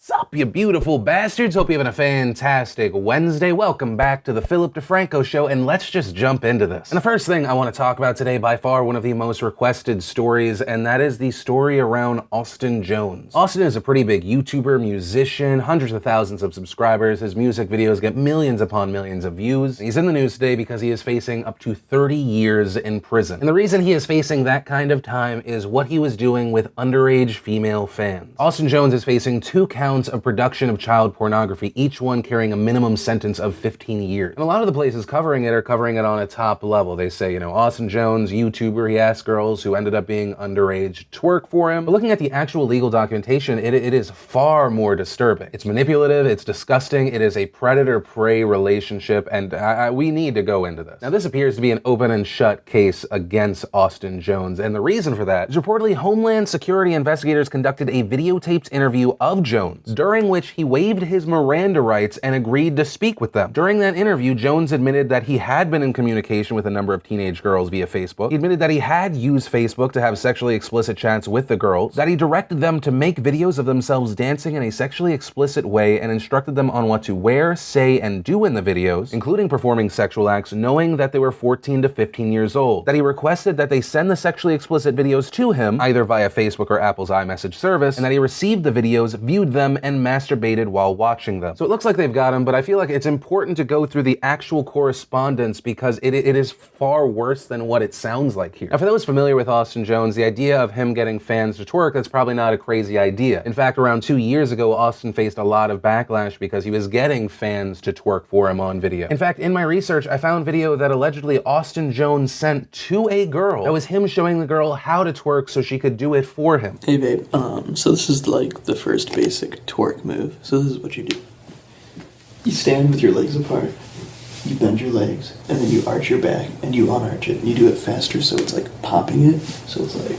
Sup, you beautiful bastards? Hope you're having a fantastic Wednesday. Welcome back to the DeFranco Show, and let's just jump into this. And the first thing I want to talk about today, by far one of the most requested stories, and that is the story around Austin Jones. Austin is a pretty big YouTuber, musician, hundreds of thousands of subscribers. His music videos get millions upon millions of views. He's in the news today because he is facing up to 30 years in prison. And the reason he is facing that kind of time is what he was doing with underage female fans. Austin Jones is facing 2 counts of production of child pornography, each one carrying a minimum sentence of 15 years. And a lot of the places covering it are covering it on a top level. They say, Austin Jones, YouTuber, he asked girls who ended up being underage to work for him. But looking at the actual legal documentation, it is far more disturbing. It's manipulative, it's disgusting, it is a predator-prey relationship, and we need to go into this. Now, this appears to be an open and shut case against Austin Jones, and the reason for that is reportedly Homeland Security investigators conducted a videotaped interview of Jones, during which he waived his Miranda rights and agreed to speak with them. During that interview, Jones admitted that he had been in communication with a number of teenage girls via Facebook. He admitted that he had used Facebook to have sexually explicit chats with the girls, that he directed them to make videos of themselves dancing in a sexually explicit way and instructed them on what to wear, say, and do in the videos, including performing sexual acts, knowing that they were 14 to 15 years old. That he requested that they send the sexually explicit videos to him, either via Facebook or Apple's iMessage service, and that he received the videos, viewed them, and masturbated while watching them. So it looks like they've got him, but I feel like it's important to go through the actual correspondence because it is far worse than what it sounds like here. Now, for those familiar with Austin Jones, the idea of him getting fans to twerk, that's probably not a crazy idea. In fact, around 2 years ago, Austin faced a lot of backlash because he was getting fans to twerk for him on video. In fact, in my research, I found video that allegedly Austin Jones sent to a girl. That was him showing the girl how to twerk so she could do it for him. Hey babe, so this is like the first basic twerk move. So this is what you do. You stand with your legs apart, you bend your legs, and then you arch your back, and you unarch it, and you do it faster so it's like popping it, so it's like...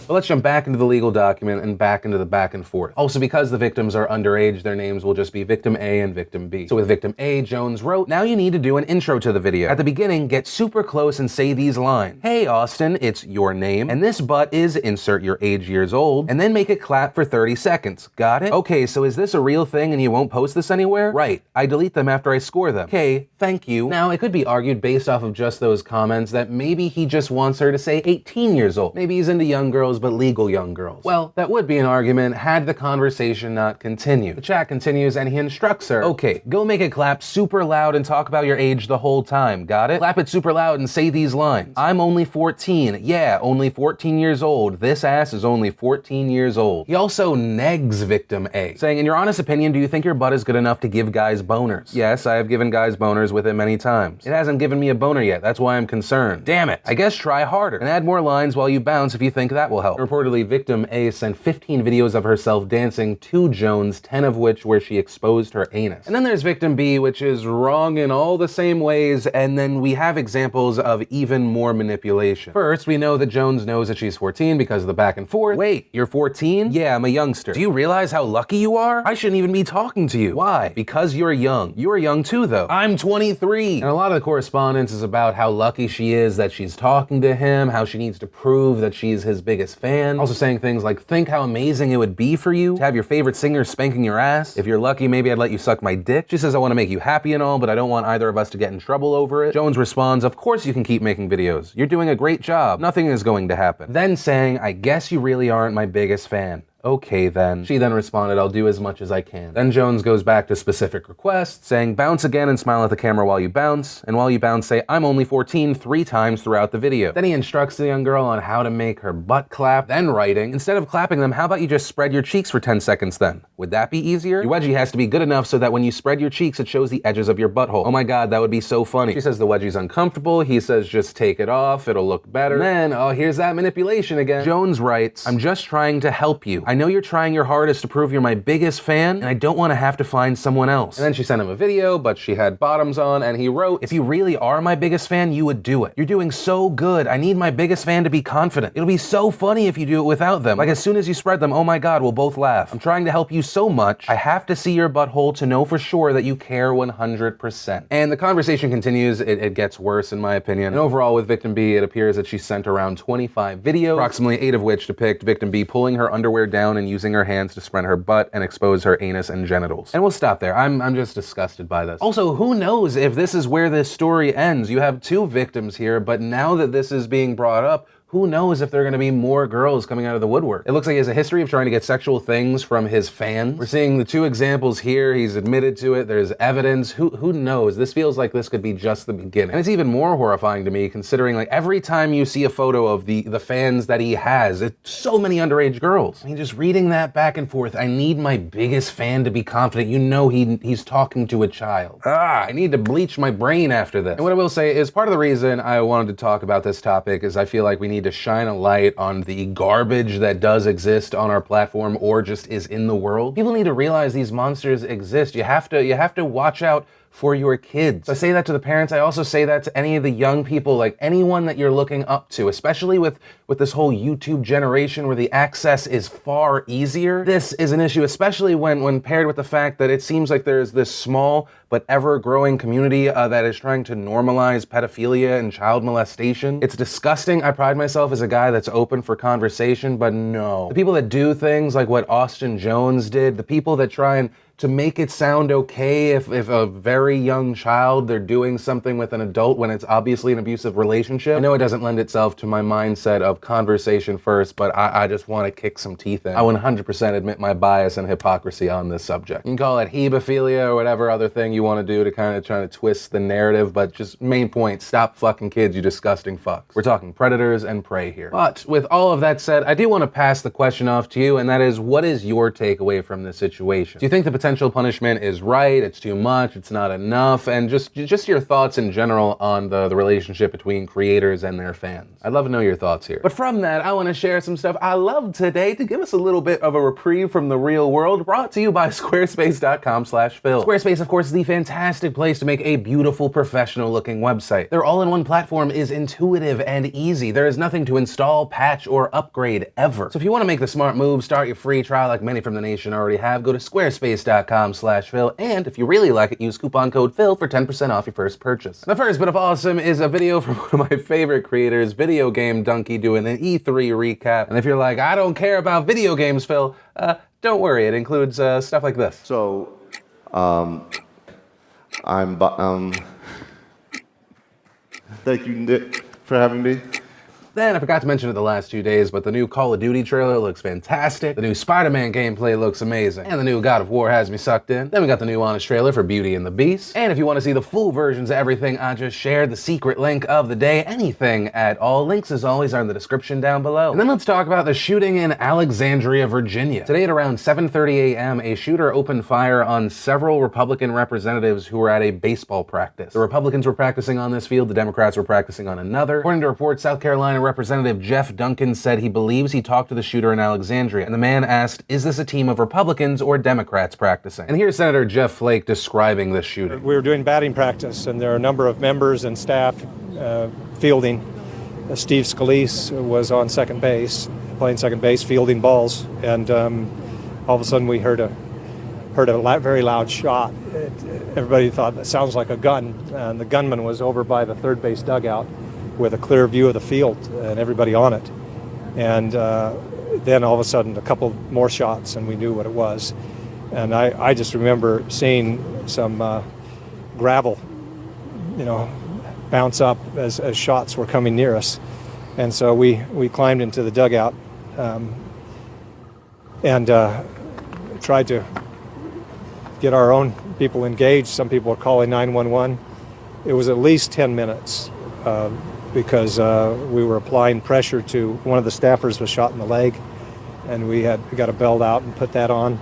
But let's jump back into the legal document and back into the back and forth. Also, because the victims are underage, their names will just be Victim A and Victim B. So with Victim A, Jones wrote, "Now you need to do an intro to the video. At the beginning, get super close and say these lines. Hey, Austin, it's your name, and this butt is insert your age years old, and then make it clap for 30 seconds. Got it? Okay, so is this a real thing and you won't post this anywhere? Right, I delete them after I score them. Okay, thank you." Now, it could be argued based off of just those comments that maybe he just wants her to say 18 years old. Maybe he's into young girls, but legal young girls. Well, that would be an argument had the conversation not continued. The chat continues and he instructs her, "Okay, go make it clap super loud and talk about your age the whole time. Got it? Clap it super loud and say these lines. I'm only 14. Yeah, only 14 years old. This ass is only 14 years old." He also negs Victim A, saying, "In your honest opinion, do you think your butt is good enough to give guys boners?" Yes, I have given guys boners with it many times. It hasn't given me a boner yet. That's why I'm concerned. Damn it. I guess try harder and add more lines while you bounce if you think that will help. Reportedly, Victim A sent 15 videos of herself dancing to Jones, 10 of which where she exposed her anus. And then there's Victim B, which is wrong in all the same ways, and then we have examples of even more manipulation. First, we know that Jones knows that she's 14 because of the back and forth. "Wait, you're 14? Yeah, I'm a youngster. Do you realize how lucky you are? I shouldn't even be talking to you." Why? Because you're young. You're young too, though. I'm 23. And a lot of the correspondence is about how lucky she is that she's talking to him, how she needs to prove that she's his biggest fan. Also saying things like, "Think how amazing it would be for you to have your favorite singer spanking your ass. If you're lucky, maybe I'd let you suck my dick." She says, "I want to make you happy and all, but I don't want either of us to get in trouble over it." Jones responds, "Of course you can keep making videos. You're doing a great job. Nothing is going to happen." Then saying, "I guess you really aren't my biggest fan." Okay then. She then responded, "I'll do as much as I can." Then Jones goes back to specific requests, saying, "Bounce again and smile at the camera while you bounce. And while you bounce, say, 'I'm only 14' 3 times throughout the video." Then he instructs the young girl on how to make her butt clap, then writing, "Instead of clapping them, how about you just spread your cheeks for 10 seconds then? Would that be easier? Your wedgie has to be good enough so that when you spread your cheeks, it shows the edges of your butthole. Oh my God, that would be so funny." She says the wedgie's uncomfortable. He says, "Just take it off. It'll look better." And then, oh, here's that manipulation again. Jones writes, "I'm just trying to help you. I know you're trying your hardest to prove you're my biggest fan, and I don't want to have to find someone else." And then she sent him a video, but she had bottoms on, and he wrote, "If you really are my biggest fan, you would do it. You're doing so good. I need my biggest fan to be confident. It'll be so funny if you do it without them. Like as soon as you spread them, oh my God, we'll both laugh. I'm trying to help you so much. I have to see your butthole to know for sure that you care 100%. And the conversation continues. It gets worse in my opinion. And overall with Victim B, it appears that she sent around 25 videos, approximately 8 of which depict Victim B pulling her underwear down down and using her hands to spread her butt and expose her anus and genitals. And we'll stop there. I'm just disgusted by this. Also, who knows if this is where this story ends? You have 2 victims here, but now that this is being brought up, who knows if there are going to be more girls coming out of the woodwork. It looks like he has a history of trying to get sexual things from his fans. We're seeing the 2 examples here. He's admitted to it. There's evidence. Who knows? This feels like this could be just the beginning. And it's even more horrifying to me considering like every time you see a photo of the fans that he has, it's so many underage girls. I mean, just reading that back and forth, I need my biggest fan to be confident. You know he's talking to a child. I need to bleach my brain after this. And what I will say is part of the reason I wanted to talk about this topic is I feel like we need to shine a light on the garbage that does exist on our platform or just is in the world. People need to realize these monsters exist. You have to watch out for your kids. I say that to the parents. I also say that to any of the young people, like anyone that you're looking up to, especially with this whole YouTube generation where the access is far easier. This is an issue, especially when paired with the fact that it seems like there's this small but ever-growing community that is trying to normalize pedophilia and child molestation. It's disgusting. I pride myself as a guy that's open for conversation, but no. The people that do things like what Austin Jones did, the people that try to make it sound okay if a very young child, they're doing something with an adult when it's obviously an abusive relationship. I know it doesn't lend itself to my mindset of conversation first, but I just want to kick some teeth in. I 100% admit my bias and hypocrisy on this subject. You can call it hebephilia or whatever other thing you want to do to kind of try to twist the narrative, but just main point, stop fucking kids, you disgusting fucks. We're talking predators and prey here. But with all of that said, I do want to pass the question off to you, and that is, what is your takeaway from this situation? Do you think the potential punishment is right, it's too much, it's not enough, and just your thoughts in general on the relationship between creators and their fans? I'd love to know your thoughts here. But from that, I want to share some stuff I love today to give us a little bit of a reprieve from the real world, brought to you by squarespace.com/Phil. Squarespace, of course, is the fantastic place to make a beautiful, professional-looking website. Their all-in-one platform is intuitive and easy. There is nothing to install, patch, or upgrade ever. So if you want to make the smart move, start your free trial like many from the nation already have, go to squarespace.com/Phil, and if you really like it, use coupon code Phil for 10% off your first purchase. The first bit of awesome is a video from one of my favorite creators, Video Game Donkey, doing an E3 recap. And if you're like, I don't care about video games, Phil, don't worry, it includes stuff like this. So, thank you, Nick, for having me. Then I forgot to mention it the last 2 days, but the new Call of Duty trailer looks fantastic. The new Spider-Man gameplay looks amazing. And the new God of War has me sucked in. Then we got the new Honest trailer for Beauty and the Beast. And if you want to see the full versions of everything I just shared, the secret link of the day, anything at all, links as always are in the description down below. And then let's talk about the shooting in Alexandria, Virginia. Today at around 7:30 a.m., a shooter opened fire on several Republican representatives who were at a baseball practice. The Republicans were practicing on this field, the Democrats were practicing on another. According to reports, South Carolina Representative Jeff Duncan said he believes he talked to the shooter in Alexandria, and the man asked, is this a team of Republicans or Democrats practicing? And here's Senator Jeff Flake describing this shooting. We were doing batting practice, and there are a number of members and staff fielding. Steve Scalise was on second base, playing second base, fielding balls, and all of a sudden we heard a very loud shot. Everybody thought that sounds like a gun, and the gunman was over by the third base dugout with a clear view of the field and everybody on it. And then all of a sudden a couple more shots and we knew what it was. And I just remember seeing some gravel, bounce up as shots were coming near us. And so we climbed into the dugout and tried to get our own people engaged. Some people were calling 911. It was at least 10 minutes. Because we were applying pressure to one of the staffers was shot in the leg, and we got a belt out and put that on,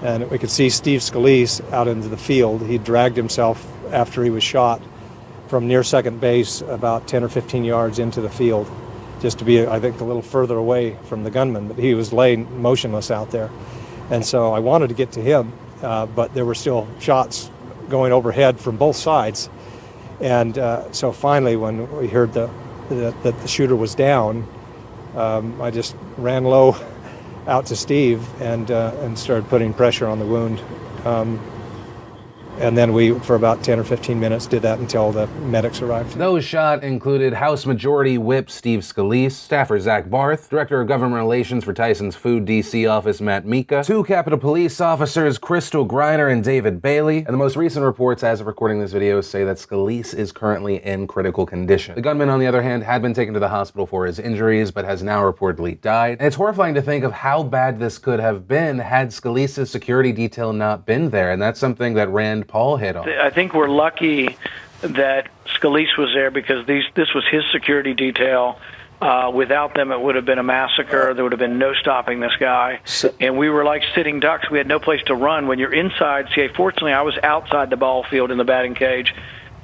and we could see Steve Scalise out into the field. He dragged himself after he was shot from near second base about 10 or 15 yards into the field, just to be, I think, a little further away from the gunman, but he was laying motionless out there. And so I wanted to get to him, but there were still shots going overhead from both sides. And so finally, when we heard that the shooter was down, I just ran low out to Steve and started putting pressure on the wound. And then we, for about 10 or 15 minutes, did that until the medics arrived. Those shot included House Majority Whip Steve Scalise, staffer Zach Barth, Director of Government Relations for Tyson's Food DC office Matt Mika, 2 Capitol Police officers Crystal Griner and David Bailey, and the most recent reports as of recording this video say that Scalise is currently in critical condition. The gunman, on the other hand, had been taken to the hospital for his injuries, but has now reportedly died. And it's horrifying to think of how bad this could have been had Scalise's security detail not been there, and that's something that Rand Paul hit on. I think we're lucky that Scalise was there because this was his security detail. Without them, it would have been a massacre. There would have been no stopping this guy. And we were like sitting ducks. We had no place to run. When you're inside, see, fortunately, I was outside the ball field in the batting cage.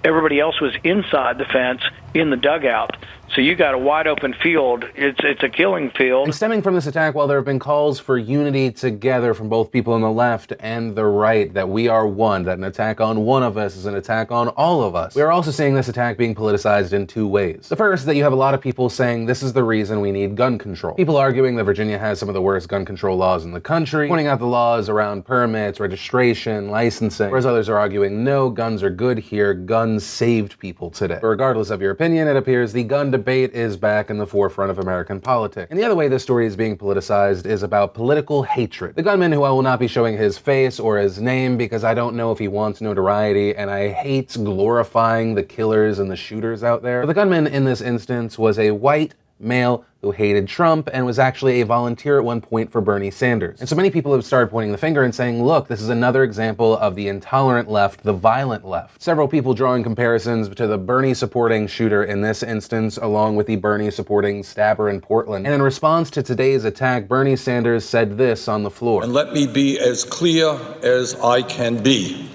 Everybody else was inside the fence in the dugout. So you got a wide open field. It's a killing field. And stemming from this attack, while there have been calls for unity together from both people on the left and the right, that we are one, that an attack on one of us is an attack on all of us, we are also seeing this attack being politicized in 2 ways. The first, that you have a lot of people saying this is the reason we need gun control. People arguing that Virginia has some of the worst gun control laws in the country, pointing out the laws around permits, registration, licensing, whereas others are arguing no, guns are good here, guns saved people today. But regardless of your opinion, it appears the gun debate is back in the forefront of American politics. And the other way this story is being politicized is about political hatred. The gunman, who I will not be showing his face or his name because I don't know if he wants notoriety, and I hate glorifying the killers and the shooters out there. But the gunman in this instance was a white male who hated Trump and was actually a volunteer at one point for Bernie Sanders. And so many people have started pointing the finger and saying, look, this is another example of the intolerant left, the violent left. Several people drawing comparisons to the Bernie supporting shooter in this instance, along with the Bernie supporting stabber in Portland. And in response to today's attack, Bernie Sanders said this on the floor. And let me be as clear as I can be.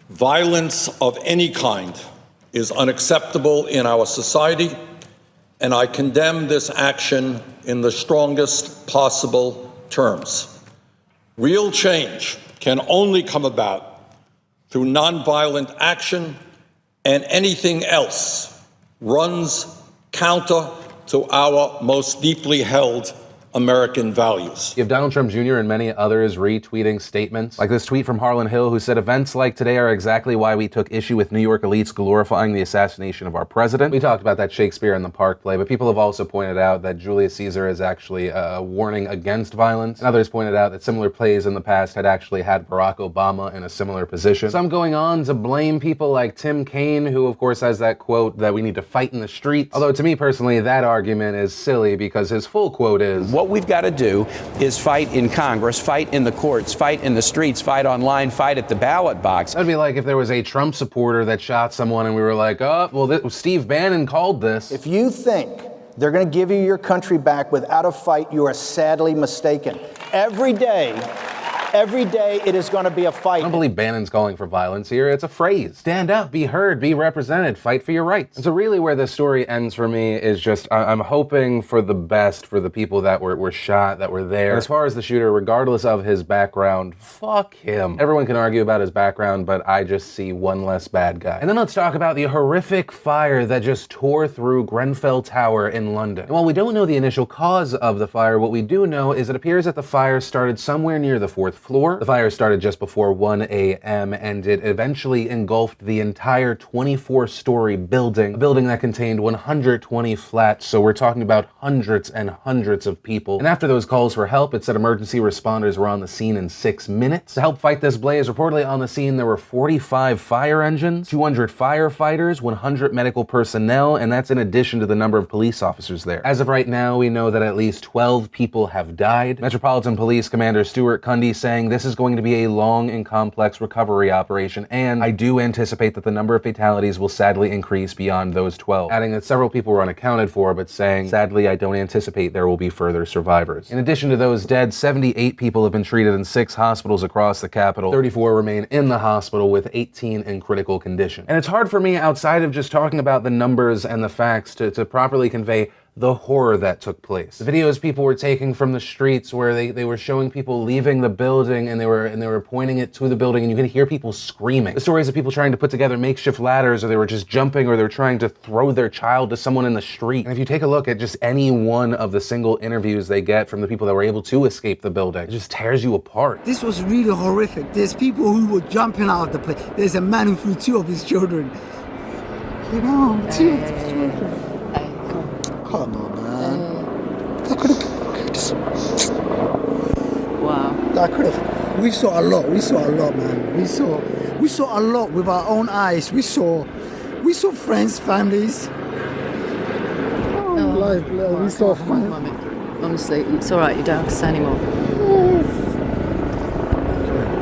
Violence of any kind is unacceptable in our society, and I condemn this action in the strongest possible terms. Real change can only come about through nonviolent action, and anything else runs counter to our most deeply held American values. You have Donald Trump Jr. and many others retweeting statements, like this tweet from Harlan Hill, who said, events like today are exactly why we took issue with New York elites glorifying the assassination of our president. We talked about that Shakespeare in the Park play, but people have also pointed out that Julius Caesar is actually a warning against violence. And others pointed out that similar plays in the past had actually had Barack Obama in a similar position. Some going on to blame people like Tim Kaine, who of course has that quote that we need to fight in the streets. Although to me personally, that argument is silly because his full quote is, what we've got to do is fight in Congress, fight in the courts, fight in the streets, fight online, fight at the ballot box. That'd be like if there was a Trump supporter that shot someone and we were like, oh, well, Steve Bannon called this. If you think they're going to give you your country back without a fight, you are sadly mistaken. Every day it is going to be a fight. I don't believe Bannon's calling for violence here. It's a phrase. Stand up, be heard, be represented, fight for your rights. And so really where this story ends for me is just, I'm hoping for the best for the people that were shot, that were there. And as far as the shooter, regardless of his background, fuck him. Everyone can argue about his background, but I just see one less bad guy. And then let's talk about the horrific fire that just tore through Grenfell Tower in London. And while we don't know the initial cause of the fire, what we do know is it appears that the fire started somewhere near the 4th floor. The fire started just before 1 a.m. and it eventually engulfed the entire 24-story building, a building that contained 120 flats, so we're talking about hundreds and hundreds of people. And after those calls for help, it said emergency responders were on the scene in 6 minutes. To help fight this blaze, reportedly on the scene there were 45 fire engines, 200 firefighters, 100 medical personnel, and that's in addition to the number of police officers there. As of right now, we know that at least 12 people have died. Metropolitan Police Commander Stuart Cundy saying this is going to be a long and complex recovery operation, and I do anticipate that the number of fatalities will sadly increase beyond those 12, adding that several people were unaccounted for, but saying, sadly, I don't anticipate there will be further survivors. In addition to those dead, 78 people have been treated in 6 hospitals across the capital. 34 remain in the hospital, with 18 in critical condition. And it's hard for me, outside of just talking about the numbers and the facts, to properly convey the horror that took place. The videos people were taking from the streets where they were showing people leaving the building and they were pointing it to the building, and you could hear people screaming. The stories of people trying to put together makeshift ladders, or they were just jumping, or they were trying to throw their child to someone in the street. And if you take a look at just any one of the single interviews they get from the people that were able to escape the building, it just tears you apart. This was really horrific. There's people who were jumping out of the place. There's a man who threw 2 of his children. You know, 2 of his children. Come on, man. That could have. Wow. That could have. We saw a lot. We saw a lot, man. We saw a lot with our own eyes. We saw friends, families. We saw family. Honestly, it's all right. You don't have to say anymore.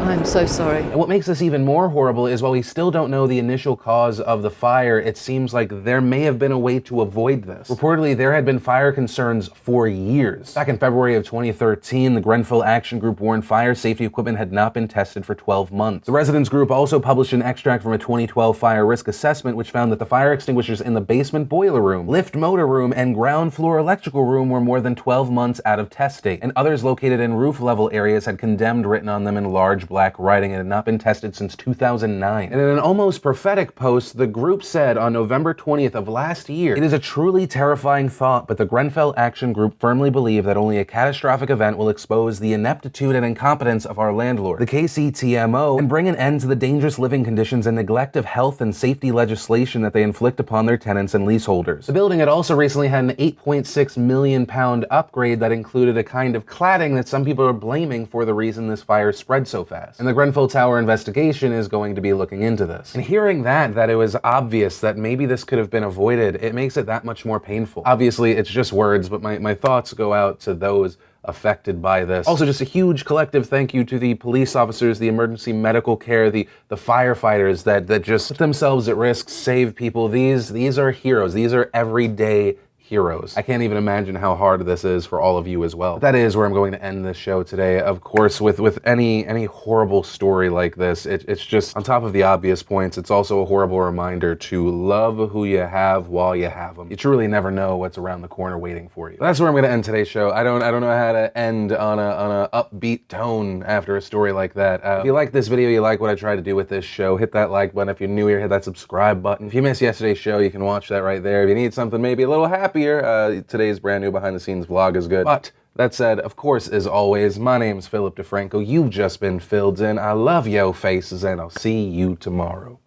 I'm so sorry. And what makes this even more horrible is while we still don't know the initial cause of the fire, it seems like there may have been a way to avoid this. Reportedly, there had been fire concerns for years. Back in February of 2013, the Grenfell Action Group warned fire safety equipment had not been tested for 12 months. The residents group also published an extract from a 2012 fire risk assessment, which found that the fire extinguishers in the basement boiler room, lift motor room, and ground floor electrical room were more than 12 months out of test date, and others located in roof level areas had condemned written on them in large black writing and had not been tested since 2009. And in an almost prophetic post, the group said on November 20th of last year, "It is a truly terrifying thought, but the Grenfell Action Group firmly believe that only a catastrophic event will expose the ineptitude and incompetence of our landlord, the KCTMO, and bring an end to the dangerous living conditions and neglect of health and safety legislation that they inflict upon their tenants and leaseholders." The building had also recently had an £8.6 million upgrade that included a kind of cladding that some people are blaming for the reason this fire spread so fast. And the Grenfell Tower investigation is going to be looking into this. And hearing that it was obvious that maybe this could have been avoided, it makes it that much more painful. Obviously, it's just words, but my thoughts go out to those affected by this. Also, just a huge collective thank you to the police officers, the emergency medical care, the firefighters that just put themselves at risk, save people. These are heroes. These are everyday heroes. I can't even imagine how hard this is for all of you as well. But that is where I'm going to end this show today. Of course, with any horrible story like this, it's just, on top of the obvious points, it's also a horrible reminder to love who you have while you have them. You truly never know what's around the corner waiting for you. But that's where I'm going to end today's show. I don't know how to end on a upbeat tone after a story like that. If you like this video, you like what I try to do with this show, hit that like button. If you're new here, hit that subscribe button. If you missed yesterday's show, you can watch that right there. If you need something maybe a little happier, today's brand new behind the scenes vlog is good. But that said, of course, as always, my name's Philip DeFranco. You've just been filled in. I love yo faces, and I'll see you tomorrow.